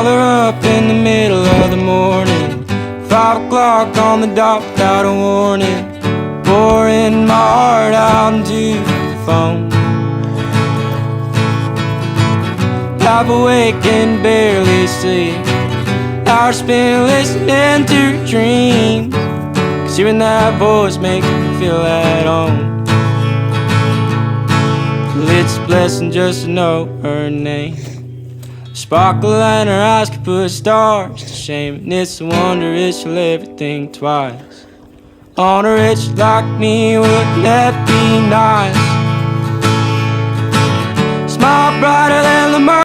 Her up in the middle of the morning, 5 o'clock on the dot without a warning, pouring my heart out into the phone. Half awake and barely sleep, hours spent listening to her dreams, 'cause hearing that voice makes me feel at home. Well, it's a blessing just to know her name. Sparkle in her eyes could put stars to shame, and it's a wonder if she'll ever think twice on a rich like me. Wouldn't that be nice? Smile brighter than the